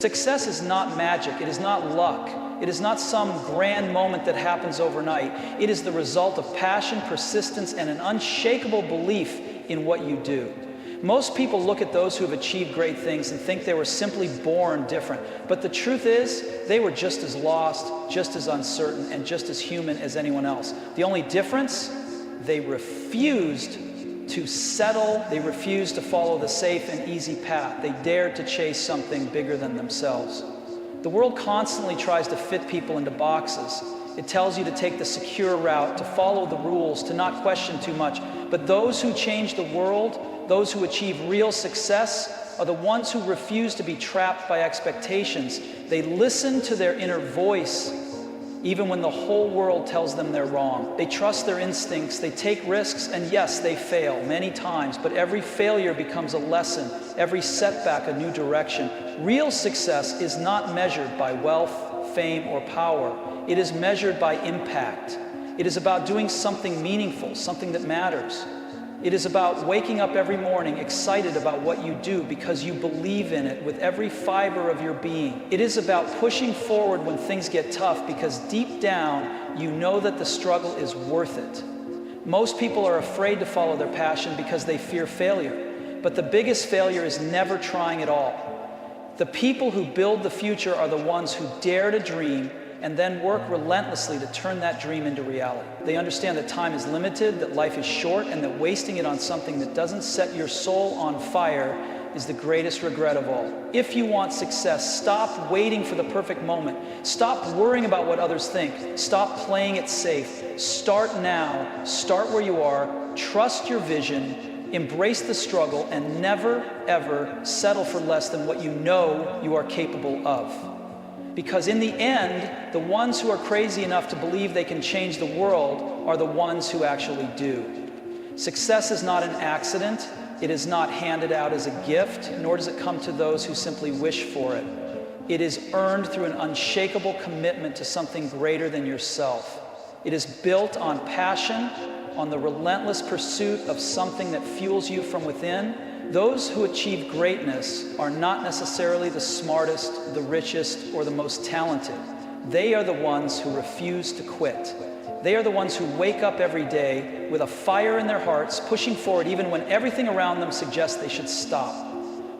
Success is not magic. It is not luck. It is not some grand moment that happens overnight. It is the result of passion, persistence, and an unshakable belief in what you do. Most people look at those who have achieved great things and think they were simply born different. But the truth is, they were just as lost, just as uncertain, and just as human as anyone else. The only difference, they refused to settle. They refused to follow the safe and easy path. They dared to chase something bigger than themselves. The world constantly tries to fit people into boxes. It tells you to take the secure route, to follow the rules, to not question too much. But those who change the world, those who achieve real success, are the ones who refuse to be trapped by expectations. They listen to their inner voice, even when the whole world tells them they're wrong. They trust their instincts, they take risks, and yes, they fail many times, but every failure becomes a lesson, every setback a new direction. Real success is not measured by wealth, fame, or power. It is measured by impact. It is about doing something meaningful, something that matters. It is about waking up every morning excited about what you do because you believe in it with every fiber of your being. It is about pushing forward when things get tough because deep down you know that the struggle is worth it. Most people are afraid to follow their passion because they fear failure. But the biggest failure is never trying at all. The people who build the future are the ones who dare to dream and then work relentlessly to turn that dream into reality. They understand that time is limited, that life is short, and that wasting it on something that doesn't set your soul on fire is the greatest regret of all. If you want success, stop waiting for the perfect moment. Stop worrying about what others think. Stop playing it safe. Start now. Start where you are. Trust your vision. Embrace the struggle, and never, ever settle for less than what you know you are capable of. Because in the end, the ones who are crazy enough to believe they can change the world are the ones who actually do. Success is not an accident. It is not handed out as a gift, nor does it come to those who simply wish for it. It is earned through an unshakable commitment to something greater than yourself. It is built on passion, on the relentless pursuit of something that fuels you from within. Those who achieve greatness are not necessarily the smartest, the richest, or the most talented. They are the ones who refuse to quit. They are the ones who wake up every day with a fire in their hearts, pushing forward even when everything around them suggests they should stop.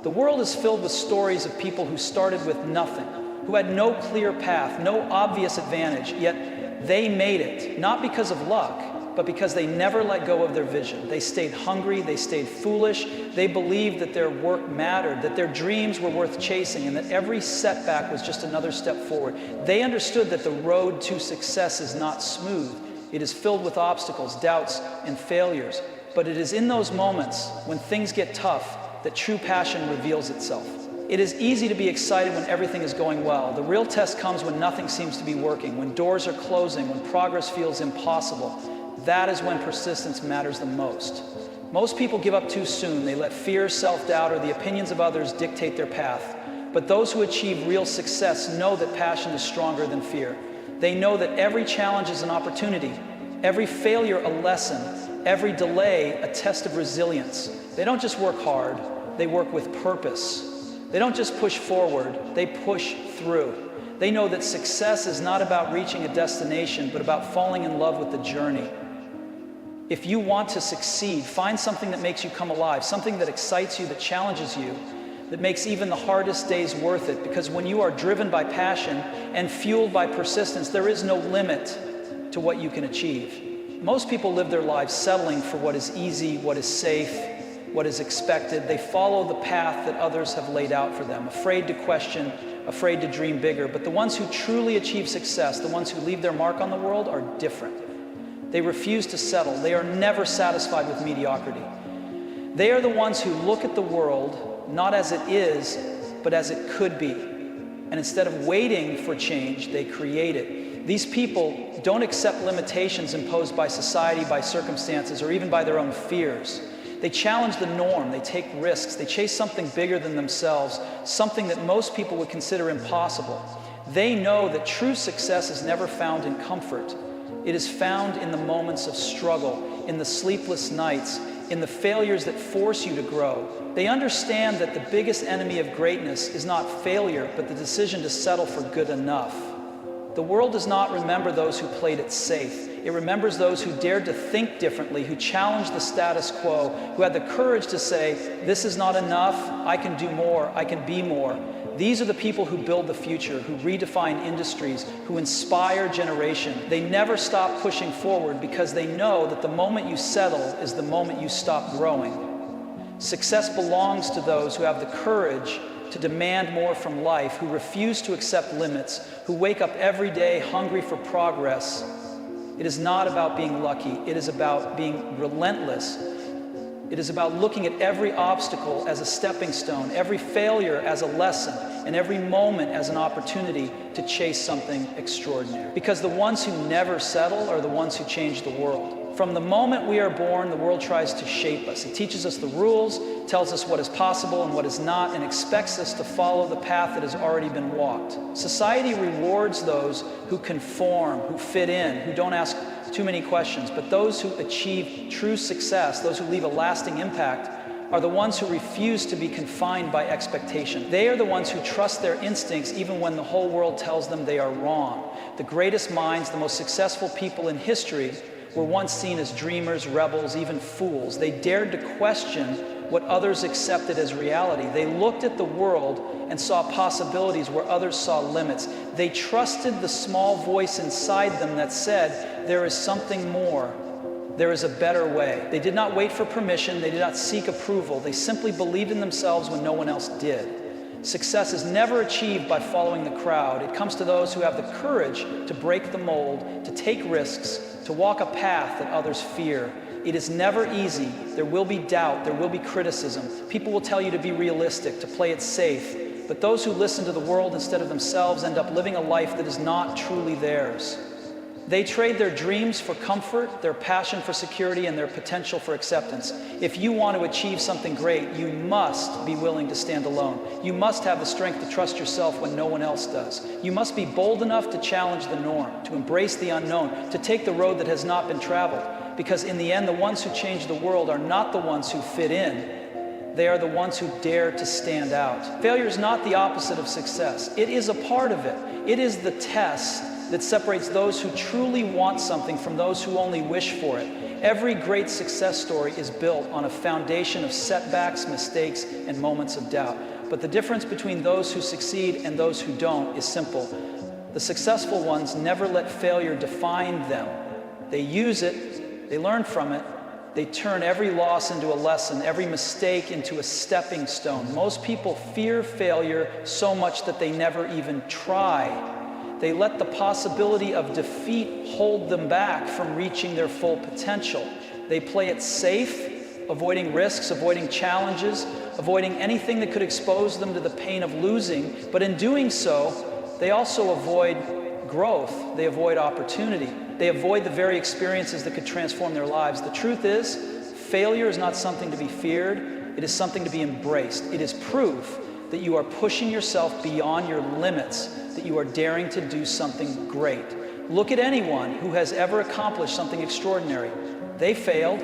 The world is filled with stories of people who started with nothing, who had no clear path, no obvious advantage, yet they made it, not because of luck, but because they never let go of their vision. They stayed hungry, they stayed foolish, they believed that their work mattered, that their dreams were worth chasing, and that every setback was just another step forward. They understood that the road to success is not smooth. It is filled with obstacles, doubts, and failures. But it is in those moments, when things get tough, that true passion reveals itself. It is easy to be excited when everything is going well. The real test comes when nothing seems to be working, when doors are closing, when progress feels impossible. That is when persistence matters the most. Most people give up too soon. They let fear, self-doubt, or the opinions of others dictate their path. But those who achieve real success know that passion is stronger than fear. They know that every challenge is an opportunity, every failure a lesson, every delay a test of resilience. They don't just work hard, they work with purpose. They don't just push forward, they push through. They know that success is not about reaching a destination, but about falling in love with the journey. If you want to succeed, find something that makes you come alive, something that excites you, that challenges you, that makes even the hardest days worth it. Because when you are driven by passion and fueled by persistence, there is no limit to what you can achieve. Most people live their lives settling for what is easy, what is safe, what is expected. They follow the path that others have laid out for them, afraid to question, afraid to dream bigger. But the ones who truly achieve success, the ones who leave their mark on the world, are different. They refuse to settle. They are never satisfied with mediocrity. They are the ones who look at the world not as it is, but as it could be. And instead of waiting for change, they create it. These people don't accept limitations imposed by society, by circumstances, or even by their own fears. They challenge the norm, they take risks, they chase something bigger than themselves, something that most people would consider impossible. They know that true success is never found in comfort. It is found in the moments of struggle, in the sleepless nights, in the failures that force you to grow. They understand that the biggest enemy of greatness is not failure, but the decision to settle for good enough. The world does not remember those who played it safe. It remembers those who dared to think differently, who challenged the status quo, who had the courage to say, this is not enough, I can do more, I can be more. These are the people who build the future, who redefine industries, who inspire generation. They never stop pushing forward because they know that the moment you settle is the moment you stop growing. Success belongs to those who have the courage to demand more from life, who refuse to accept limits, who wake up every day hungry for progress. It is not about being lucky. It is about being relentless. It is about looking at every obstacle as a stepping stone, every failure as a lesson, and every moment as an opportunity to chase something extraordinary. Because the ones who never settle are the ones who change the world. From the moment we are born, the world tries to shape us. It teaches us the rules, tells us what is possible and what is not, and expects us to follow the path that has already been walked. Society rewards those who conform, who fit in, who don't ask too many questions, but those who achieve true success, those who leave a lasting impact, are the ones who refuse to be confined by expectation. They are the ones who trust their instincts even when the whole world tells them they are wrong. The greatest minds, the most successful people in history were once seen as dreamers, rebels, even fools. They dared to question what others accepted as reality. They looked at the world and saw possibilities where others saw limits. They trusted the small voice inside them that said, there is something more. There is a better way. They did not wait for permission. They did not seek approval. They simply believed in themselves when no one else did. Success is never achieved by following the crowd. It comes to those who have the courage to break the mold, to take risks, to walk a path that others fear. It is never easy. There will be doubt. There will be criticism. People will tell you to be realistic, to play it safe. But those who listen to the world instead of themselves end up living a life that is not truly theirs. They trade their dreams for comfort, their passion for security, and their potential for acceptance. If you want to achieve something great, you must be willing to stand alone. You must have the strength to trust yourself when no one else does. You must be bold enough to challenge the norm, to embrace the unknown, to take the road that has not been traveled. Because in the end, the ones who change the world are not the ones who fit in. They are the ones who dare to stand out. Failure is not the opposite of success. It is a part of it. It is the test that separates those who truly want something from those who only wish for it. Every great success story is built on a foundation of setbacks, mistakes, and moments of doubt. But the difference between those who succeed and those who don't is simple. The successful ones never let failure define them. They use it, they learn from it, they turn every loss into a lesson, every mistake into a stepping stone. Most people fear failure so much that they never even try. They let the possibility of defeat hold them back from reaching their full potential. They play it safe, avoiding risks, avoiding challenges, avoiding anything that could expose them to the pain of losing. But in doing so, they also avoid growth. They avoid opportunity. They avoid the very experiences that could transform their lives. The truth is, failure is not something to be feared. It is something to be embraced. It is proof that you are pushing yourself beyond your limits, that you are daring to do something great. Look at anyone who has ever accomplished something extraordinary. They failed,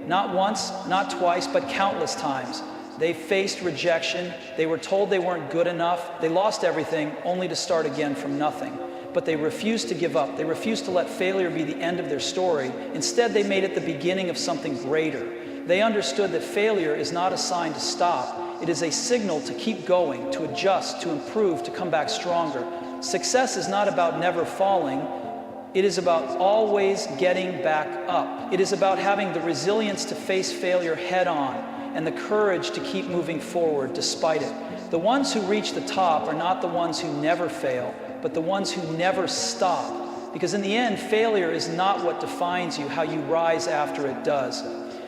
not once, not twice, but countless times. They faced rejection. They were told they weren't good enough. They lost everything only to start again from nothing. But they refused to give up. They refused to let failure be the end of their story. Instead, they made it the beginning of something greater. They understood that failure is not a sign to stop. It is a signal to keep going, to adjust, to improve, to come back stronger. Success is not about never falling. It is about always getting back up. It is about having the resilience to face failure head on and the courage to keep moving forward despite it. The ones who reach the top are not the ones who never fail, but the ones who never stop. Because in the end, failure is not what defines you, how you rise after it does.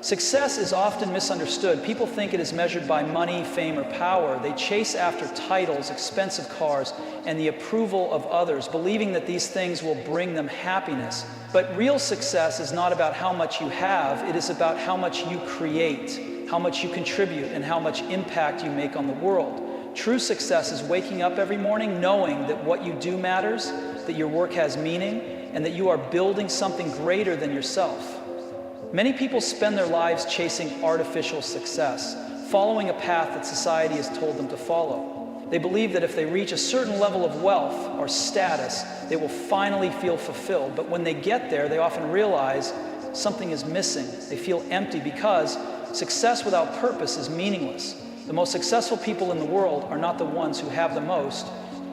Success is often misunderstood. People think it is measured by money, fame, or power. They chase after titles, expensive cars, and the approval of others, believing that these things will bring them happiness. But real success is not about how much you have. It is about how much you create, how much you contribute, and how much impact you make on the world. True success is waking up every morning knowing that what you do matters, that your work has meaning, and that you are building something greater than yourself. Many people spend their lives chasing artificial success, following a path that society has told them to follow. They believe that if they reach a certain level of wealth or status, they will finally feel fulfilled. But when they get there, they often realize something is missing. They feel empty because success without purpose is meaningless. The most successful people in the world are not the ones who have the most.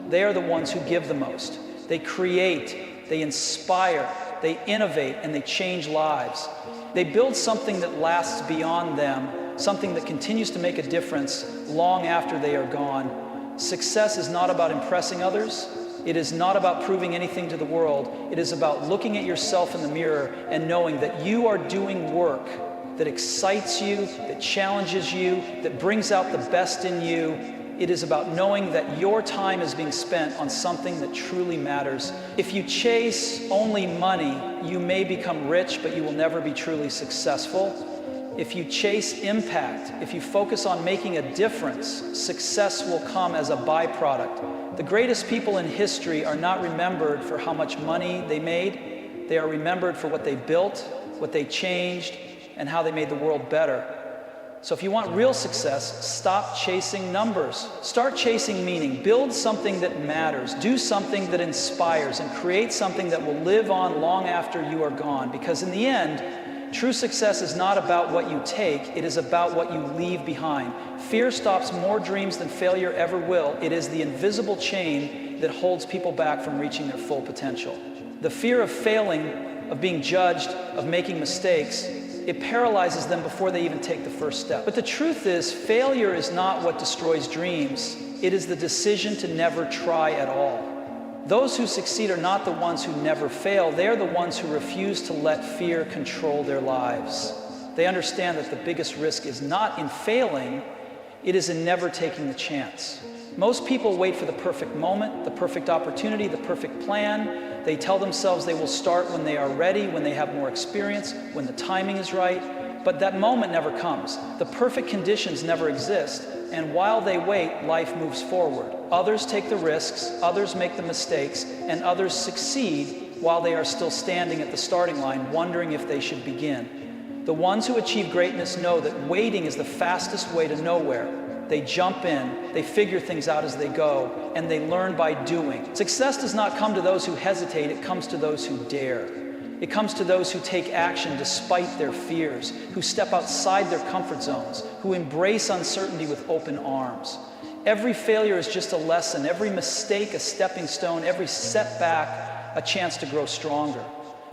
They are the ones who give the most. They create, they inspire, they innovate, and they change lives. They build something that lasts beyond them, something that continues to make a difference long after they are gone. Success is not about impressing others. It is not about proving anything to the world. It is about looking at yourself in the mirror and knowing that you are doing work that excites you, that challenges you, that brings out the best in you. It is about knowing that your time is being spent on something that truly matters. If you chase only money, you may become rich, but you will never be truly successful. If you chase impact, if you focus on making a difference, success will come as a byproduct. The greatest people in history are not remembered for how much money they made. They are remembered for what they built, what they changed, and how they made the world better. So if you want real success, stop chasing numbers. Start chasing meaning. Build something that matters. Do something that inspires, and create something that will live on long after you are gone. Because in the end, true success is not about what you take, it is about what you leave behind. Fear stops more dreams than failure ever will. It is the invisible chain that holds people back from reaching their full potential. The fear of failing, of being judged, of making mistakes, it paralyzes them before they even take the first step. But the truth is, failure is not what destroys dreams. It is the decision to never try at all. Those who succeed are not the ones who never fail. They are the ones who refuse to let fear control their lives. They understand that the biggest risk is not in failing, it is in never taking the chance. Most people wait for the perfect moment, the perfect opportunity, the perfect plan. They tell themselves they will start when they are ready, when they have more experience, when the timing is right. But that moment never comes. The perfect conditions never exist. And while they wait, life moves forward. Others take the risks, others make the mistakes, and others succeed while they are still standing at the starting line, wondering if they should begin. The ones who achieve greatness know that waiting is the fastest way to nowhere. They jump in, they figure things out as they go, and they learn by doing. Success does not come to those who hesitate, it comes to those who dare. It comes to those who take action despite their fears, who step outside their comfort zones, who embrace uncertainty with open arms. Every failure is just a lesson, every mistake a stepping stone, every setback a chance to grow stronger.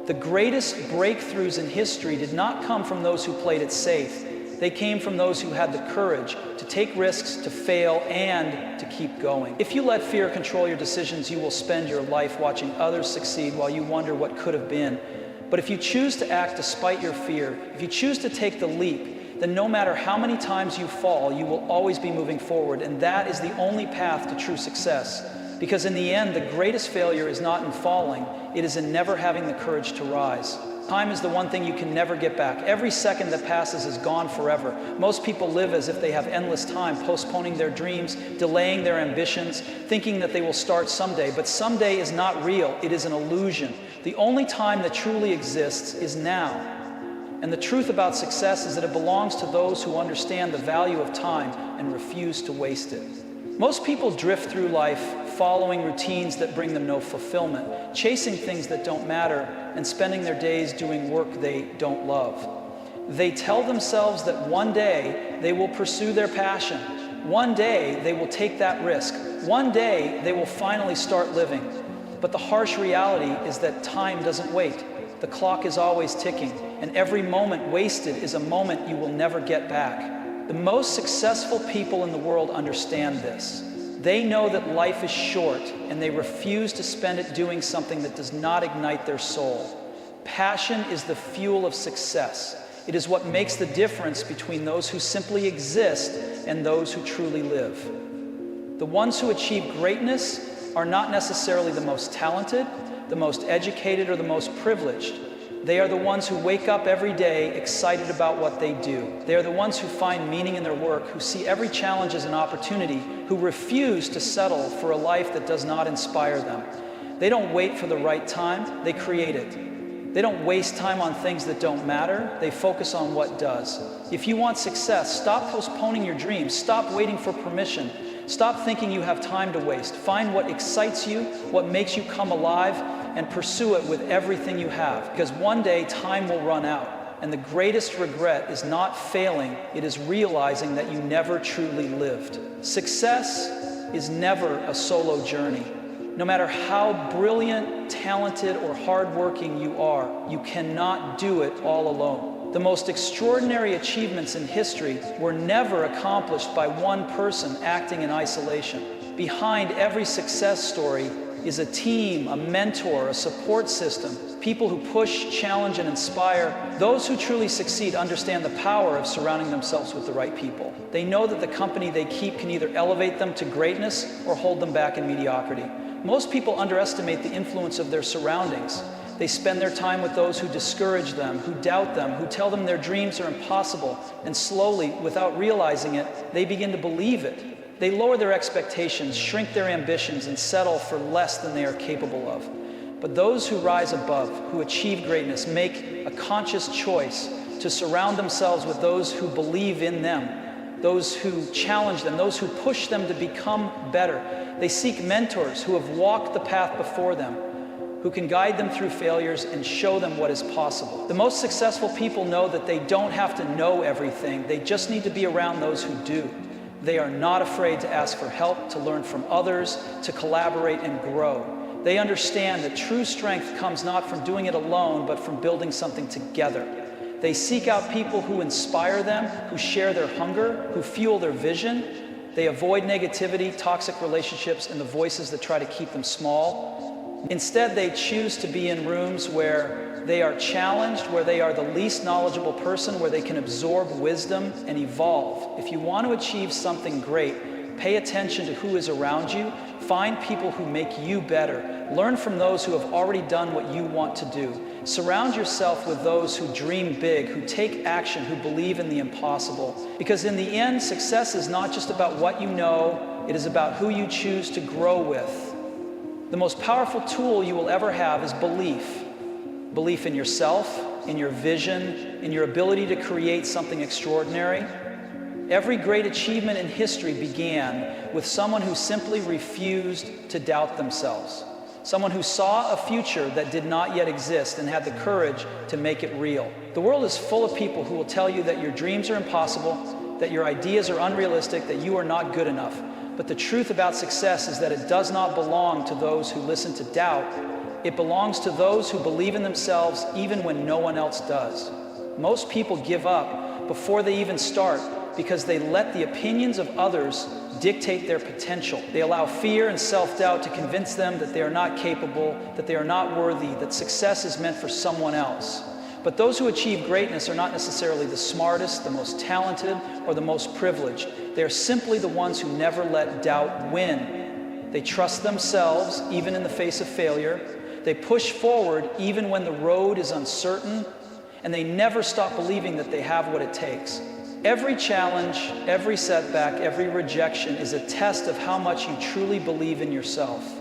The greatest breakthroughs in history did not come from those who played it safe. They came from those who had the courage to take risks, to fail, and to keep going. If you let fear control your decisions, you will spend your life watching others succeed while you wonder what could have been. But if you choose to act despite your fear, if you choose to take the leap, then no matter how many times you fall, you will always be moving forward. And that is the only path to true success. Because in the end, the greatest failure is not in falling, it is in never having the courage to rise. Time is the one thing you can never get back. Every second that passes is gone forever. Most people live as if they have endless time, postponing their dreams, delaying their ambitions, thinking that they will start someday. But someday is not real, it is an illusion. The only time that truly exists is now. And the truth about success is that it belongs to those who understand the value of time and refuse to waste it. Most people drift through life following routines that bring them no fulfillment, chasing things that don't matter, and spending their days doing work they don't love. They tell themselves that one day they will pursue their passion. One day they will take that risk. One day they will finally start living. But the harsh reality is that time doesn't wait. The clock is always ticking, and every moment wasted is a moment you will never get back. The most successful people in the world understand this. They know that life is short, and they refuse to spend it doing something that does not ignite their soul. Passion is the fuel of success. It is what makes the difference between those who simply exist and those who truly live. The ones who achieve greatness are not necessarily the most talented, the most educated, or the most privileged. They are the ones who wake up every day excited about what they do. They are the ones who find meaning in their work, who see every challenge as an opportunity, who refuse to settle for a life that does not inspire them. They don't wait for the right time, they create it. They don't waste time on things that don't matter. They focus on what does. If you want success, stop postponing your dreams. Stop waiting for permission. Stop thinking you have time to waste. Find what excites you, what makes you come alive, and pursue it with everything you have. Because one day, time will run out. And the greatest regret is not failing. It is realizing that you never truly lived. Success is never a solo journey. No matter how brilliant, talented, or hardworking you are, you cannot do it all alone. The most extraordinary achievements in history were never accomplished by one person acting in isolation. Behind every success story is a team, a mentor, a support system, people who push, challenge, and inspire. Those who truly succeed understand the power of surrounding themselves with the right people. They know that the company they keep can either elevate them to greatness or hold them back in mediocrity. Most people underestimate the influence of their surroundings. They spend their time with those who discourage them, who doubt them, who tell them their dreams are impossible, and slowly, without realizing it, they begin to believe it. They lower their expectations, shrink their ambitions, and settle for less than they are capable of. But those who rise above, who achieve greatness, make a conscious choice to surround themselves with those who believe in them, those who challenge them, those who push them to become better. They seek mentors who have walked the path before them, who can guide them through failures and show them what is possible. The most successful people know that they don't have to know everything. They just need to be around those who do. They are not afraid to ask for help, to learn from others, to collaborate and grow. They understand that true strength comes not from doing it alone, but from building something together. They seek out people who inspire them, who share their hunger, who fuel their vision. They avoid negativity, toxic relationships, and the voices that try to keep them small. Instead, they choose to be in rooms where they are challenged, where they are the least knowledgeable person, where they can absorb wisdom and evolve. If you want to achieve something great, pay attention to who is around you. Find people who make you better. Learn from those who have already done what you want to do. Surround yourself with those who dream big, who take action, who believe in the impossible. Because in the end, success is not just about what you know, it is about who you choose to grow with. The most powerful tool you will ever have is belief. Belief in yourself, in your vision, in your ability to create something extraordinary. Every great achievement in history began with someone who simply refused to doubt themselves. Someone who saw a future that did not yet exist and had the courage to make it real. The world is full of people who will tell you that your dreams are impossible, that your ideas are unrealistic, that you are not good enough. But the truth about success is that it does not belong to those who listen to doubt. It belongs to those who believe in themselves even when no one else does. Most people give up before they even start because they let the opinions of others dictate their potential. They allow fear and self-doubt to convince them that they are not capable, that they are not worthy, that success is meant for someone else. But those who achieve greatness are not necessarily the smartest, the most talented, or the most privileged. They are simply the ones who never let doubt win. They trust themselves, even in the face of failure. They push forward, even when the road is uncertain. And they never stop believing that they have what it takes. Every challenge, every setback, every rejection is a test of how much you truly believe in yourself.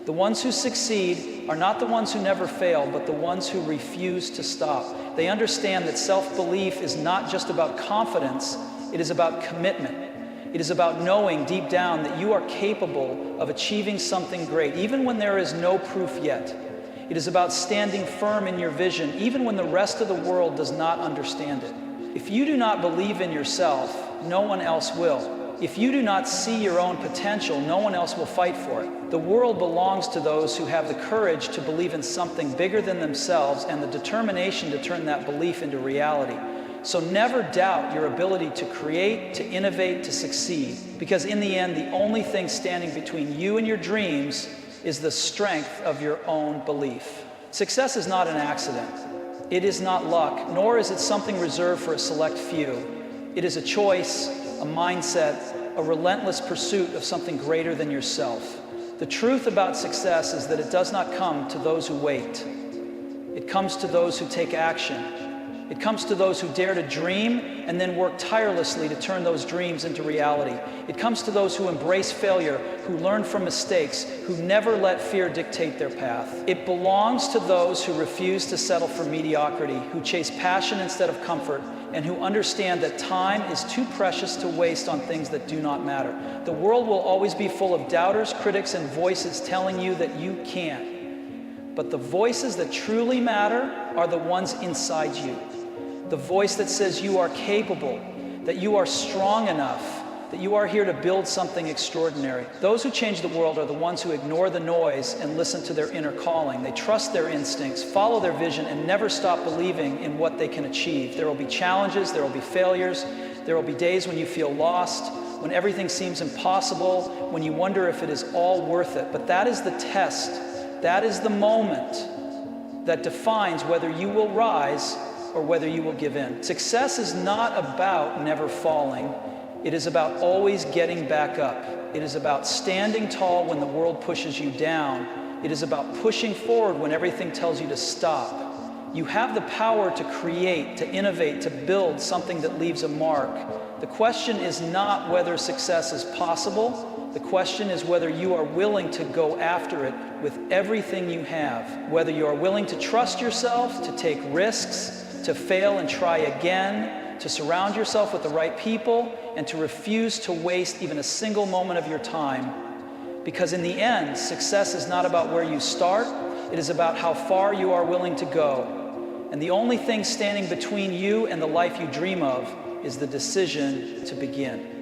The ones who succeed are not the ones who never fail, but the ones who refuse to stop. They understand that self-belief is not just about confidence, it is about commitment. It is about knowing deep down that you are capable of achieving something great, even when there is no proof yet. It is about standing firm in your vision, even when the rest of the world does not understand it. If you do not believe in yourself, no one else will. If you do not see your own potential, no one else will fight for it. The world belongs to those who have the courage to believe in something bigger than themselves and the determination to turn that belief into reality. So never doubt your ability to create, to innovate, to succeed. Because in the end, the only thing standing between you and your dreams is the strength of your own belief. Success is not an accident. It is not luck, nor is it something reserved for a select few. It is a choice, a mindset, a relentless pursuit of something greater than yourself. The truth about success is that it does not come to those who wait. It comes to those who take action. It comes to those who dare to dream and then work tirelessly to turn those dreams into reality. It comes to those who embrace failure, who learn from mistakes, who never let fear dictate their path. It belongs to those who refuse to settle for mediocrity, who chase passion instead of comfort, and who understand that time is too precious to waste on things that do not matter. The world will always be full of doubters, critics, and voices telling you that you can't. But the voices that truly matter are the ones inside you. The voice that says you are capable, that you are strong enough, that you are here to build something extraordinary. Those who change the world are the ones who ignore the noise and listen to their inner calling. They trust their instincts, follow their vision, and never stop believing in what they can achieve. There will be challenges, there will be failures, there will be days when you feel lost, when everything seems impossible, when you wonder if it is all worth it. But that is the test. That is the moment that defines whether you will rise or whether you will give in. Success is not about never falling. It is about always getting back up. It is about standing tall when the world pushes you down. It is about pushing forward when everything tells you to stop. You have the power to create, to innovate, to build something that leaves a mark. The question is not whether success is possible. The question is whether you are willing to go after it with everything you have. Whether you are willing to trust yourself, to take risks, to fail and try again, to surround yourself with the right people, and to refuse to waste even a single moment of your time. Because in the end, success is not about where you start, it is about how far you are willing to go. And the only thing standing between you and the life you dream of is the decision to begin.